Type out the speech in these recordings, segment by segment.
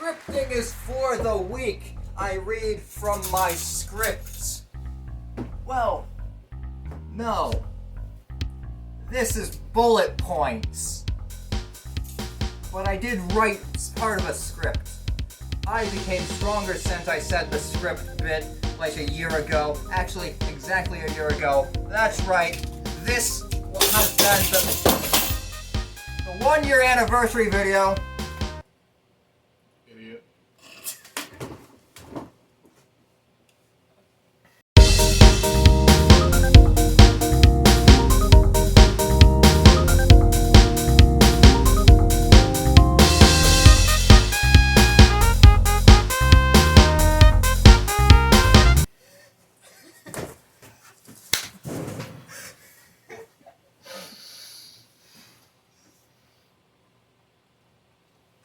Scripting is for the weak. I read from my scripts. Well, no. This is bullet points. But I did write part of a script. I became stronger since I said the script bit like a year ago. Actually, exactly a year ago. That's right. This has been the 1 year anniversary video. Idiot.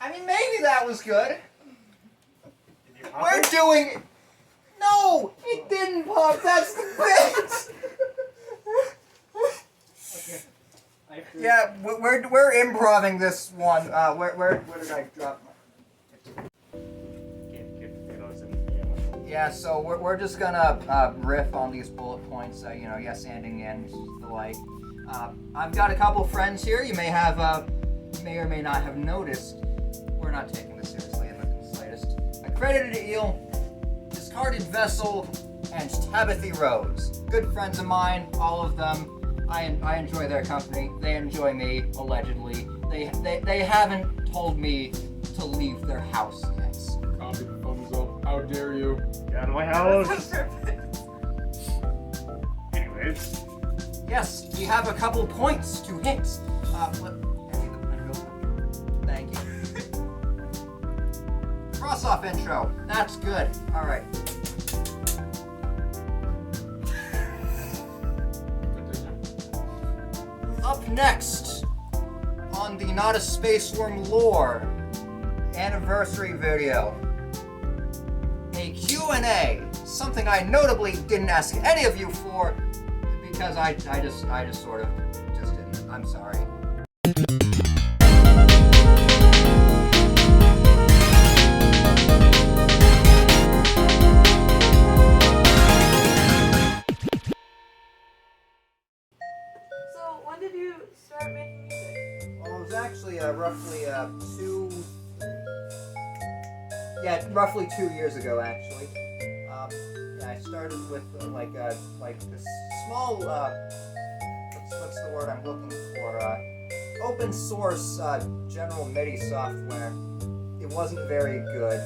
I mean, maybe that was good. We're doing... No! It didn't pop! That's the bit! Yeah, we're improving this one. Where did I drop my... Yeah, so we're just gonna riff on these bullet points. You know, yes, anding and the like. I've got a couple friends here. You may or may not have noticed. We're not taking this seriously in the slightest. Accredited Eel, Discarded Vessel, and Tabithy Rose. Good friends of mine, all of them. I enjoy their company. They enjoy me, allegedly. They haven't told me to leave their house yet. Copy the thumbs up. How dare you? Get out of my house! Anyways. Yes, we have a couple points to hit. Thank you. Cross-off intro. That's good. All right. Up next on the Not a Space Worm lore anniversary video, a Q&A, something I notably didn't ask any of you for because I just sort of just didn't. I'm sorry. When did you start making music? Well, it was actually roughly roughly 2 years ago, actually. Yeah, I started with like this small what's the word I'm looking for? Open source general MIDI software. It wasn't very good.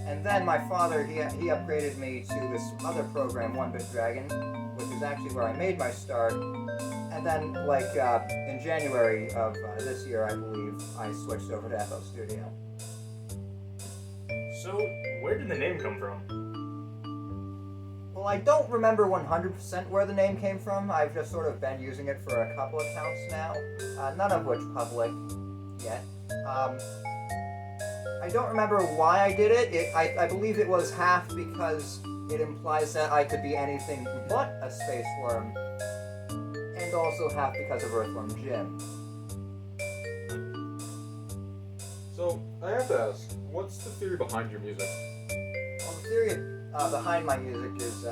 And then my father he upgraded me to this other program, 1-Bit Dragon, which is actually where I made my start. And then, like, in January of this year, I believe, I switched over to FL Studio. So, where did the name come from? Well, I don't remember 100% where the name came from. I've just sort of been using it for a couple accounts now, none of which public yet. I don't remember why I did it. I believe it was half because it implies that I could be anything but a space worm, and also half because of Earthworm Jim. So, I have to ask, what's the theory behind your music? Well, the theory behind my music is,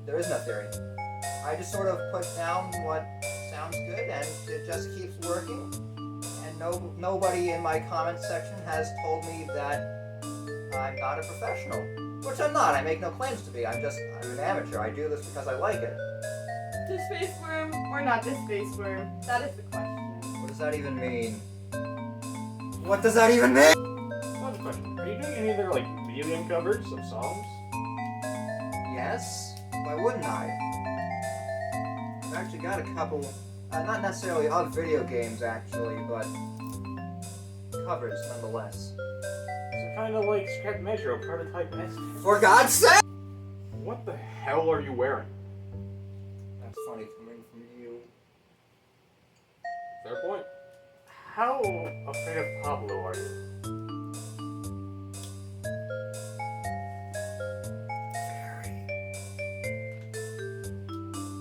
there is no theory. I just sort of put down what sounds good, and it just keeps working. And nobody in my comment section has told me that I'm not a professional. Which I'm not. I make no claims to be. I'm an amateur. I do this because I like it. To space worm or not to space worm? That is the question. What does that even mean? What does that even mean? That's a question. Are you doing any other, like, video game covers of songs? Yes. Why wouldn't I? I've actually got a couple, not necessarily of video games actually, but covers nonetheless. So kind of like Scrap Metro prototype-esque. For God's sake! What the hell are you wearing? That's funny coming from you. Fair point. How afraid of Pablo are you?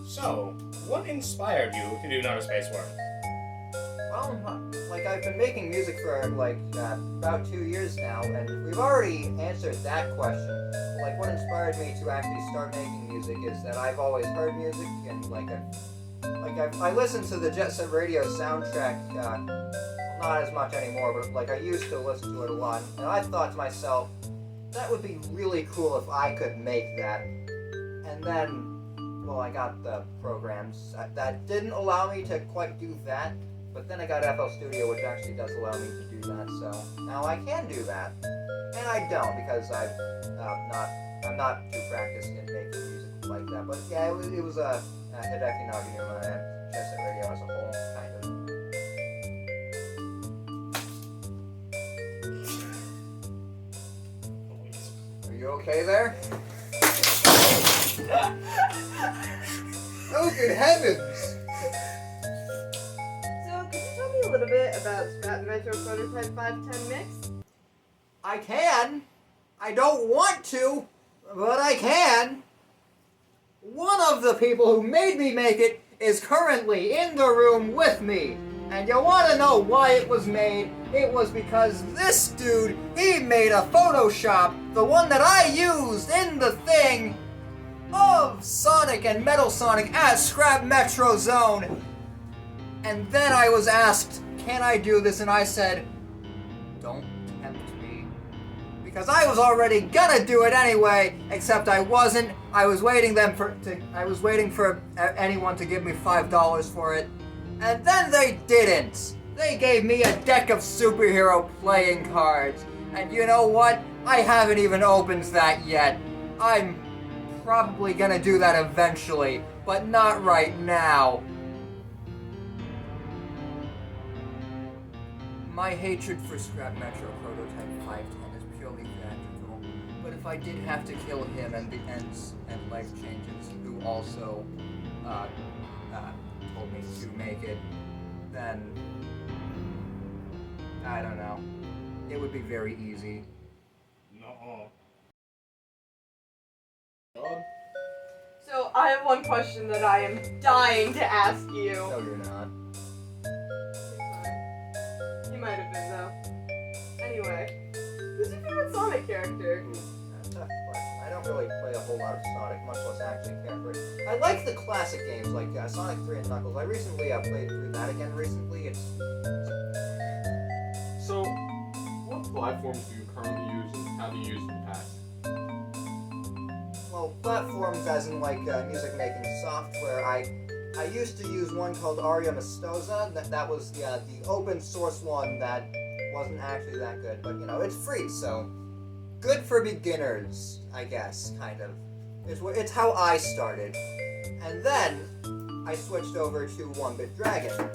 So, what inspired you to do Not a Space Worm? Well, like I've been making music for like about 2 years now, and we've already answered that question. Like, what inspired me to actually start making music is that I've always heard music, and I listened to the Jet Set Radio soundtrack, not as much anymore, but like I used to listen to it a lot, and I thought to myself, that would be really cool if I could make that. And then, well, I got the programs that didn't allow me to quite do that, but then I got FL Studio, which actually does allow me to do that, so now I can do that. And I don't, because I'm not too practiced in making music like that, but yeah, it was a Hideki Naganuma and Jet Set Radio as a whole, kind of. Are you okay there? Oh, good heavens! So, could you tell me a little bit about Scrap Metro Prototype 510 Mix? I can. I don't want to, but I can. One of the people who made me make it is currently in the room with me. And you want to know why it was made? It was because this dude, he made a Photoshop, the one that I used in the thing, of Sonic and Metal Sonic at Scrap Metro Zone. And then I was asked, can I do this? And I said, don't tempt me. Because I was already gonna do it anyway, except I wasn't. I was waiting for anyone to give me $5 for it. And then they didn't. They gave me a deck of superhero playing cards. And you know what? I haven't even opened that yet. I'm probably gonna do that eventually, but not right now. My hatred for Scrap Metro Prototype 510 is purely theatrical, but if I did have to kill him and the Ents and Life Changes, who also told me to make it, then I don't know. It would be very easy. No. So, I have one question that I am dying to ask you. No, you're not. You might have been, though. Anyway, who's your favorite Sonic character? That's a tough question. I don't really play a whole lot of Sonic, much less actually care for it. I like the classic games like Sonic 3 and Knuckles. I recently played through that again recently. So, what platforms do you currently use and have you used in the past? Well, platforms as in like music making software. I used to use one called Aria Mastosa. That was the open source one that wasn't actually that good, but you know, it's free, so good for beginners, I guess, kind of. It's how I started. And then I switched over to 1-Bit Dragon,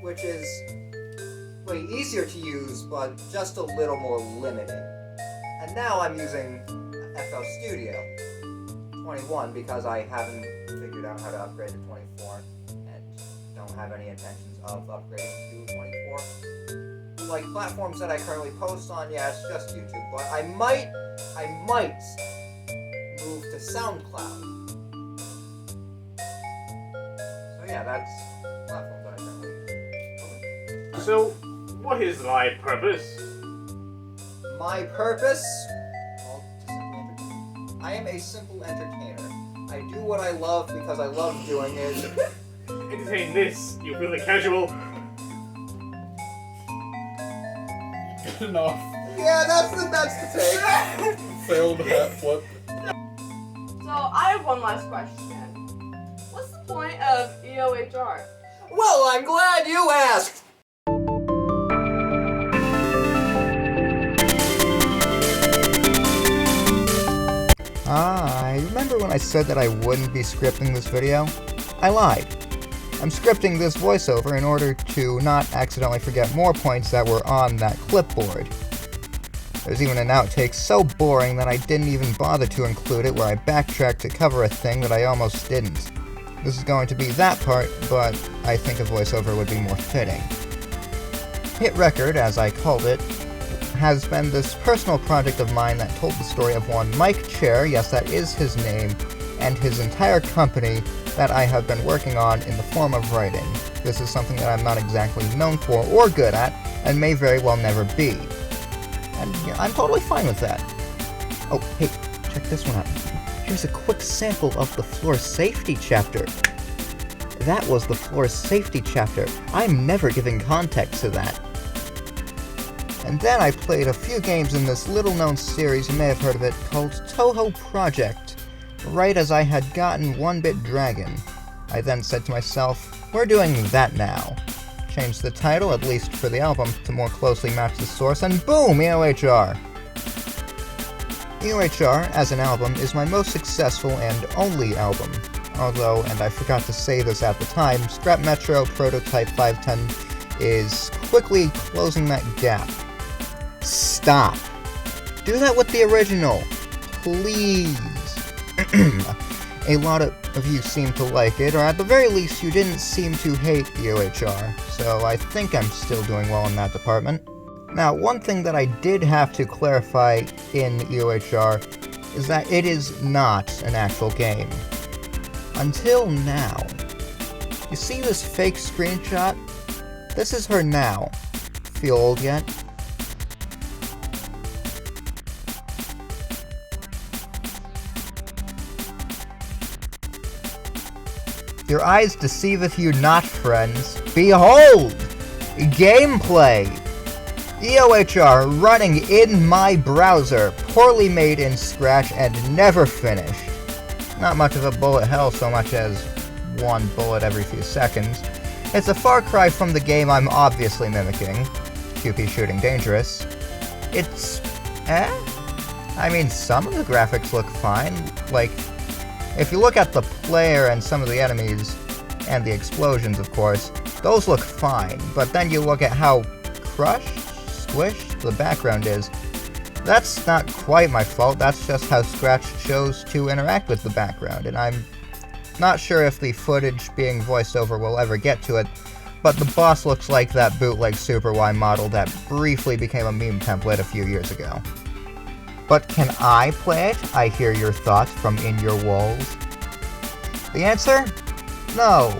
which is way easier to use, but just a little more limiting. And now I'm using FL Studio 21 because I haven't figured out how to upgrade to 24 and don't have any intentions of upgrading to 24. Like platforms that I currently post on, yeah, it's just YouTube, but I might move to SoundCloud. So yeah, that's platforms that I currently use. So, what is thy purpose? My purpose? Well, to simply entertain. I am a simple entertainer. I do what I love because I love doing it. Entertain this, you really casual. Good enough. Yeah, that's the take. Failed hat flip. So, I have one last question. What's the point of EOHR? Well, I'm glad you asked. I remember when I said that I wouldn't be scripting this video? I lied. I'm scripting this voiceover in order to not accidentally forget more points that were on that clipboard. There's even an outtake so boring that I didn't even bother to include it, where I backtracked to cover a thing that I almost didn't. This is going to be that part, but I think a voiceover would be more fitting. Hit Record, as I called it, has been this personal project of mine that told the story of one Mike Chair, yes that is his name, and his entire company that I have been working on in the form of writing. This is something that I'm not exactly known for or good at, and may very well never be. And I'm totally fine with that. Oh, hey, check this one out. Here's a quick sample of the floor safety chapter. That was the floor safety chapter. I'm never giving context to that. And then I played a few games in this little-known series, you may have heard of it, called Touhou Project, right as I had gotten 1-Bit Dragon. I then said to myself, we're doing that now. Changed the title, at least for the album, to more closely match the source, and boom, EOHR! EOHR, as an album, is my most successful and only album. Although, and I forgot to say this at the time, Scrap Metro Prototype 510 is quickly closing that gap. Stop! Do that with the original! Please! A lot of you seem to like it, or at the very least you didn't seem to hate EOHR, so I think I'm still doing well in that department. Now, one thing that I did have to clarify in EOHR is that it is not an actual game. Until now. You see this fake screenshot? This is her now. Feel old yet? Your eyes deceiveth you not, friends. Behold! Gameplay! EOHR running in my browser, poorly made in Scratch and never finished. Not much of a bullet hell so much as one bullet every few seconds. It's a far cry from the game I'm obviously mimicking, QP Shooting Dangerous. It's... I mean, some of the graphics look fine. Like, if you look at the player and some of the enemies, and the explosions of course, those look fine, but then you look at how crushed, squished the background is. That's not quite my fault, that's just how Scratch chose to interact with the background, and I'm not sure if the footage being voiced over will ever get to it, but the boss looks like that bootleg Super Y model that briefly became a meme template a few years ago. But can I play it? I hear your thoughts from in your walls. The answer? No.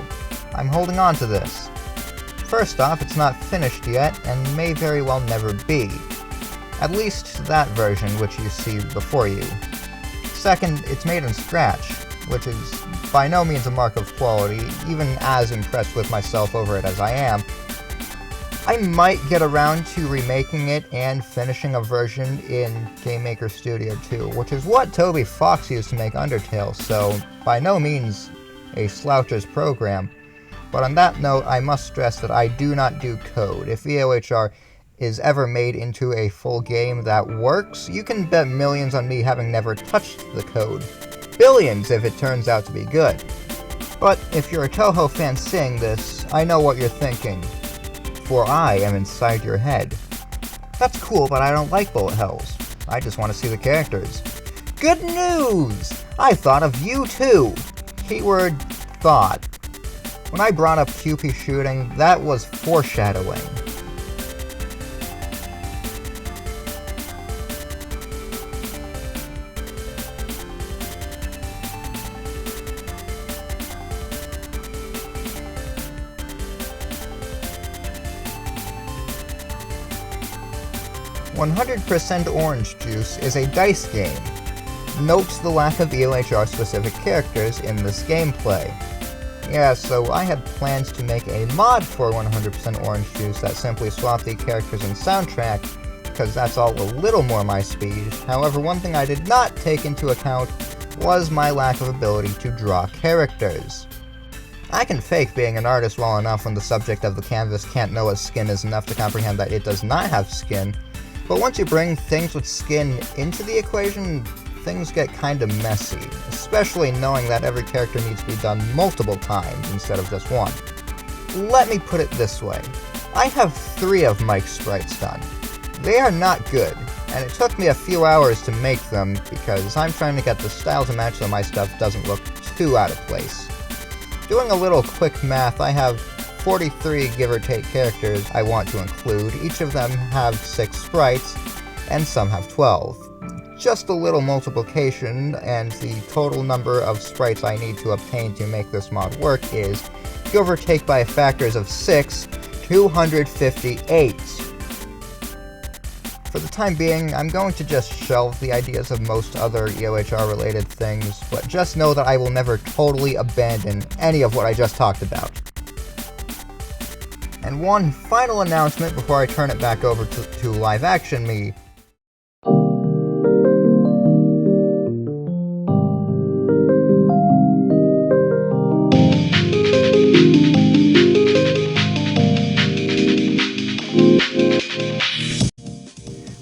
I'm holding on to this. First off, it's not finished yet, and may very well never be. At least that version which you see before you. Second, it's made in Scratch, which is by no means a mark of quality, even as impressed with myself over it as I am. I might get around to remaking it and finishing a version in Game Maker Studio 2, which is what Toby Fox used to make Undertale, so by no means a sloucher's program. But on that note, I must stress that I do not do code. If EOHR is ever made into a full game that works, you can bet millions on me having never touched the code. Billions if it turns out to be good. But if you're a Touhou fan seeing this, I know what you're thinking. For I am inside your head. That's cool, but I don't like bullet hells. I just want to see the characters. Good news! I thought of you too! Keyword thought. When I brought up QP shooting, that was foreshadowing. "100% Orange Juice" is a dice game. Note the lack of EOHR-specific characters in this gameplay. Yeah, so I had plans to make a mod for 100% Orange Juice that simply swapped the characters and soundtrack, because that's all a little more my speed. However, one thing I did not take into account was my lack of ability to draw characters. I can fake being an artist well enough when the subject of the canvas can't know what skin is enough to comprehend that it does not have skin, but once you bring things with skin into the equation, things get kinda messy, especially knowing that every character needs to be done multiple times instead of just one. Let me put it this way. I have 3 of Mike's sprites done. They are not good, and it took me a few hours to make them because I'm trying to get the style to match so my stuff doesn't look too out of place. Doing a little quick math, I have 43 give or take characters I want to include. Each of them have 6 sprites, and some have 12. Just a little multiplication, and the total number of sprites I need to obtain to make this mod work is give or take by factors of 6, 258. For the time being, I'm going to just shelve the ideas of most other EOHR related things, but just know that I will never totally abandon any of what I just talked about. And one final announcement before I turn it back over to live action me.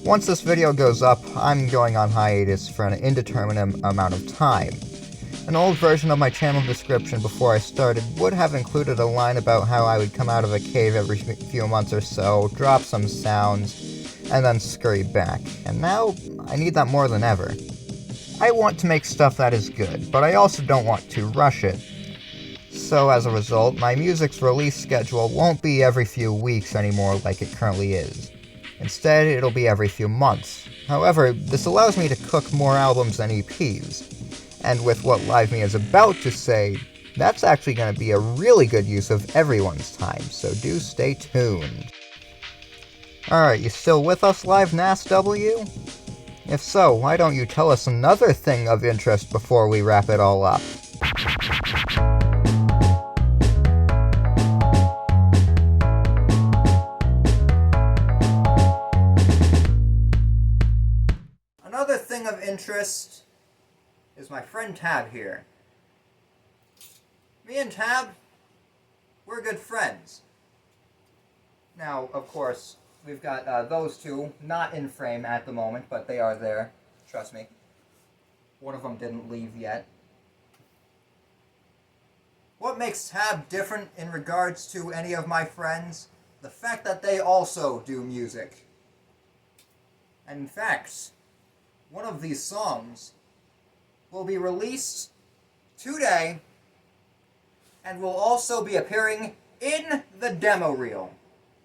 Once this video goes up, I'm going on hiatus for an indeterminate amount of time. An old version of my channel description before I started would have included a line about how I would come out of a cave every few months or so, drop some sounds, and then scurry back. And now, I need that more than ever. I want to make stuff that is good, but I also don't want to rush it. So as a result, my music's release schedule won't be every few weeks anymore like it currently is. Instead, it'll be every few months. However, this allows me to cook more albums than EPs. And with what Live Me is about to say, that's actually going to be a really good use of everyone's time, so do stay tuned. Alright, you still with us, Live NASW? If so, why don't you tell us another thing of interest before we wrap it all up? Another thing of interest is my friend Tab here. Me and Tab, we're good friends. Now, of course, we've got those two not in frame at the moment, but they are there. Trust me. One of them didn't leave yet. What makes Tab different in regards to any of my friends? The fact that they also do music. And in fact, one of these songs will be released today and will also be appearing in the demo reel.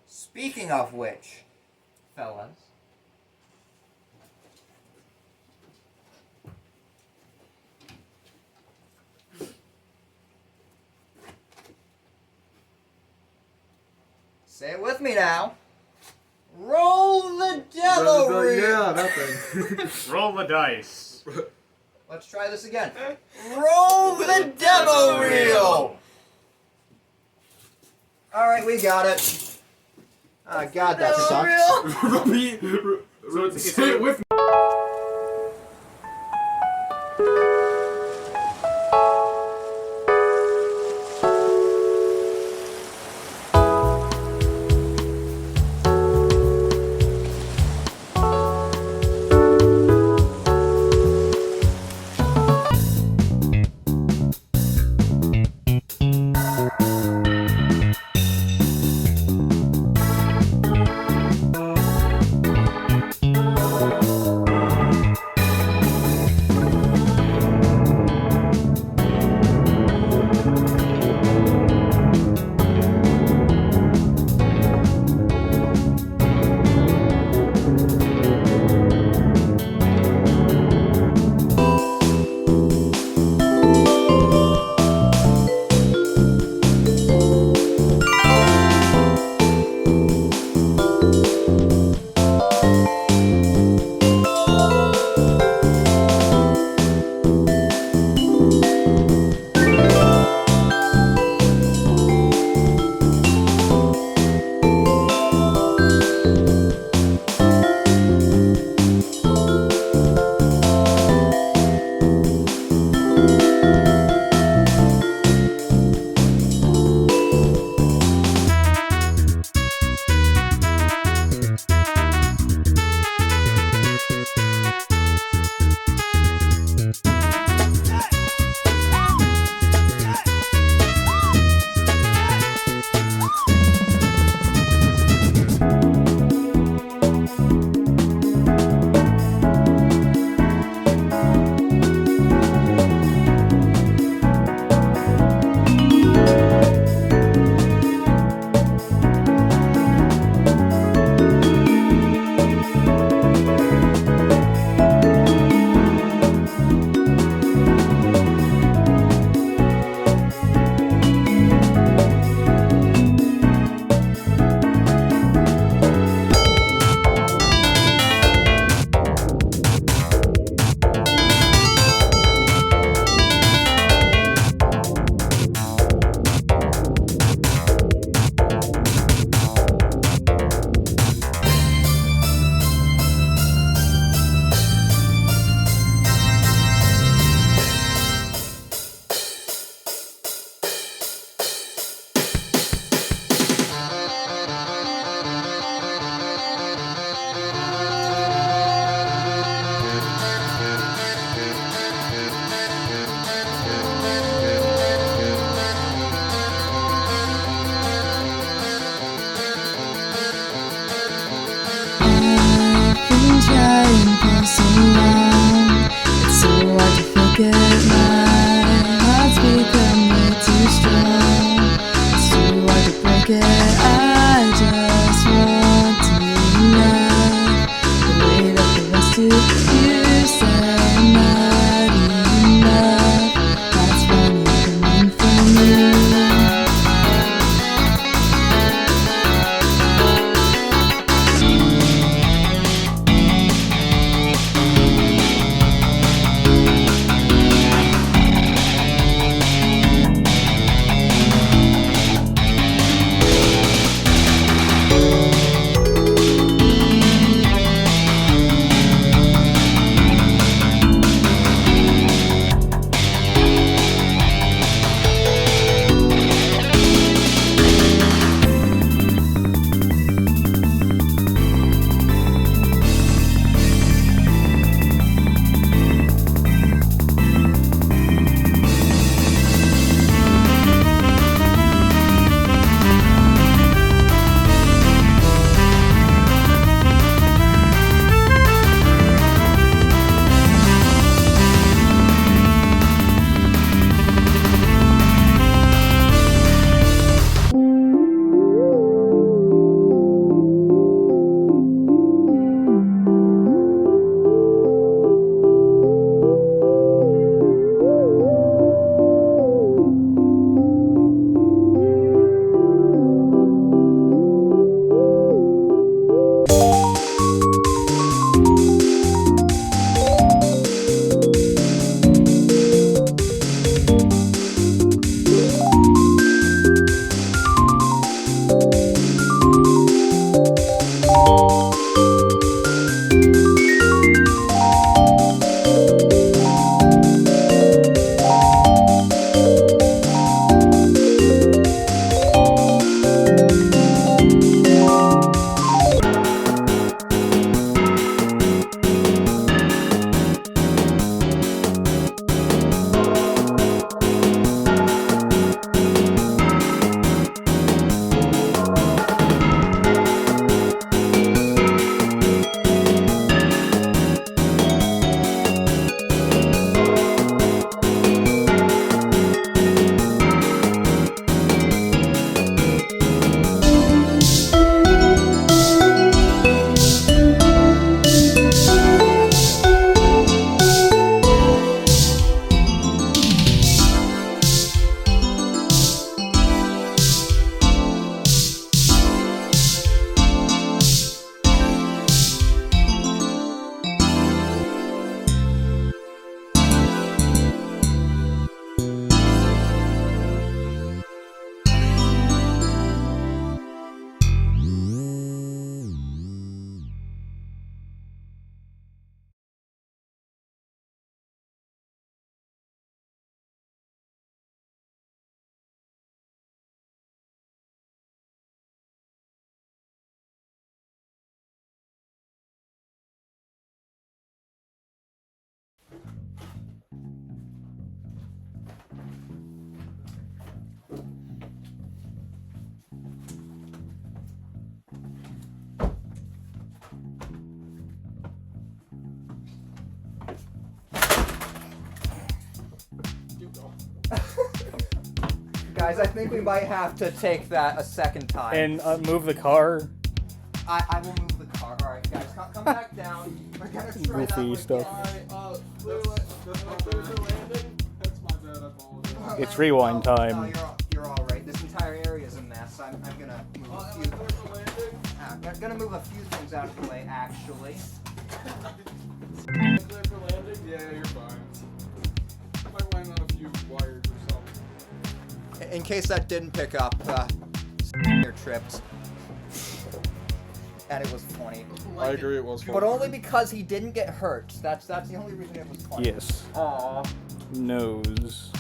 Speaking of which, fellas, say it with me now. Roll the demo reel! Yeah, that thing. Roll the dice. Let's try this again. Roll the demo reel! Alright, we got it. Oh god, that sucks. So say it with me. Guys, I think we might have to take that a second time. And move the car. I will move the car. Alright, guys, come back down. We're gonna try that Goofy one stuff. again. Alright, that's my clear for landing. That's my bad, I apologize. It's rewind No, time. you're all right. This entire area is a mess. I'm gonna move a Am I few. clear for landing? I'm gonna move a few things out of the way, actually. Am I clear for landing? Yeah, you're fine. Might land on a few wires or something. In case that didn't pick up, your tripped. And it was funny. I agree, it was fun. But only because he didn't get hurt. That's the only reason it was funny. Yes. Aww. Nose.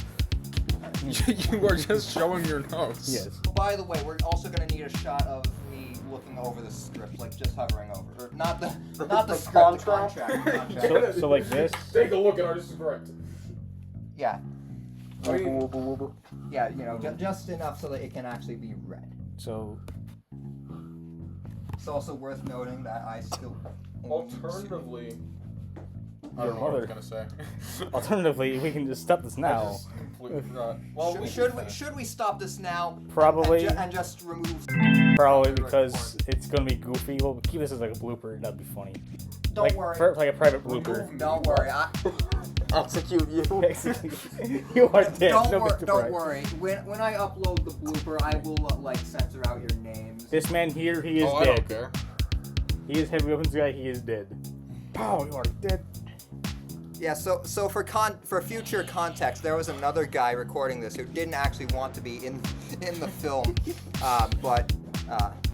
You are just showing your nose. Yes. By the way, we're also gonna need a shot of me looking over the script, like just hovering over, or not the script, the contract. So like this. Take a look at artist correct. Yeah, I mean, yeah, you know, just enough so that it can actually be read. So It's also worth noting that I still. alternatively, I Your don't know what I was mother. gonna say. alternatively, we can just stop this I now. just completely forgot. Well, we Should we stop this now? Probably. And just remove. Probably because it's gonna be goofy. We'll keep this as like a blooper. That'd be funny. Don't like, worry. For, like a private blooper. Don't worry. execute you. You are dead. Don't worry. When I upload the blooper, I will like censor out your names. This man here, he is Oh, I dead. don't care. He is heavy weapons guy. He is dead. Pow! You are dead. Yeah. So for future context, there was another guy recording this who didn't actually want to be in the film, but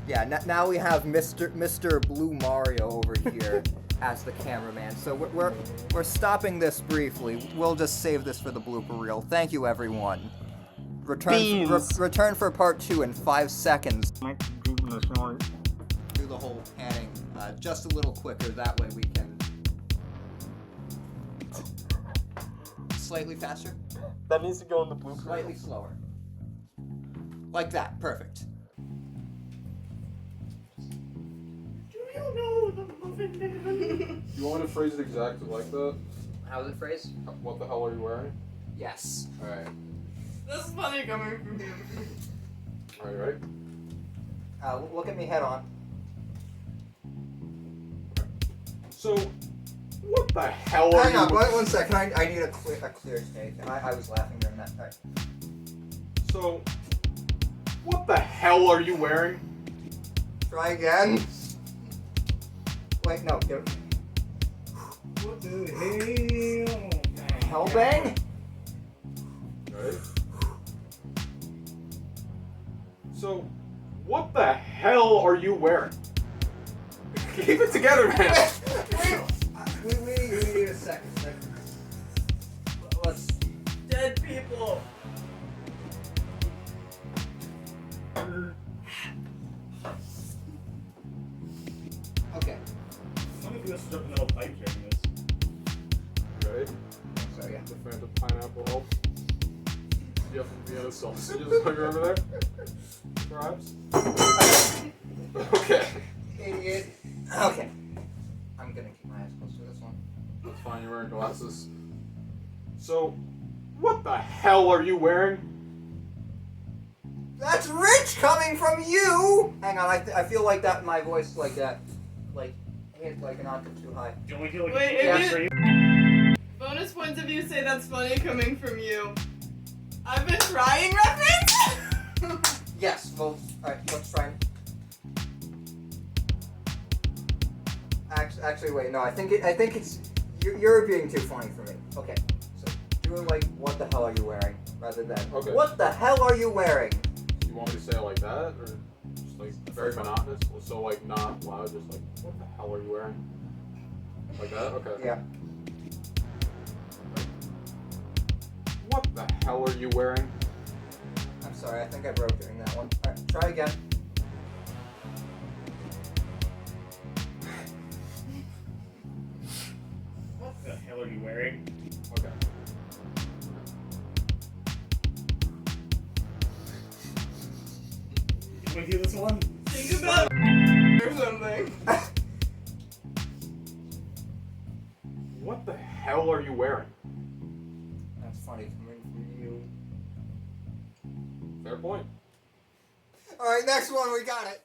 yeah. Now we have Mr. Blue Mario over here as the cameraman. So we're stopping this briefly. We'll just save this for the blooper reel. Thank you, everyone. Return for part 2 in 5 seconds. Do the whole panning just a little quicker. That way we can. Slightly faster. That needs to go in the blooper. Slightly slower. Like that. Perfect. You want to phrase it exactly like that? How's it phrased? What the hell are you wearing? Yes. Alright. This is funny coming from you. Alright, ready? Look at me head on. So, what the hell are Hang you on, one second. I need a clear take. I was laughing during that time. So, what the hell are you wearing? Try again. Wait, no. What the hell? Hellbang? Right? So, what the hell are you wearing? Keep it together, man. we need a second. Let's. Dead people. Okay. Let me do this stuff in the pipe during this. Ready? So yeah. The phantom pineapple help. You have the other sausages while you're over there? Perhaps? Okay. Idiot. Okay. I'm gonna keep my eyes closed to this one. That's fine, you're wearing glasses. So, what the hell are you wearing? That's rich coming from you. Hang on, I feel like that my voice like that, like hit like an octave too high. Don't we feel like Wait, it's if for you? Bonus points if you say that's funny coming from you. I've been trying reference. Yes. Well, all right. Let's try. Actually, wait. No, I think it's you're being too funny for me. Okay. So do it like, what the hell are you wearing, rather than Okay. what the hell are you wearing? You want me to say it like that, or just like very monotonous? So like not loud, just like, what the hell are you wearing? Like that? Okay. Yeah. What the hell are you wearing? I'm sorry. I think I broke during that one. All right. Try again. What the hell are you wearing? Okay. Can we do this one? Think about or something. What the hell are you wearing? That's funny coming from you. Fair point. All right, next one. We got it.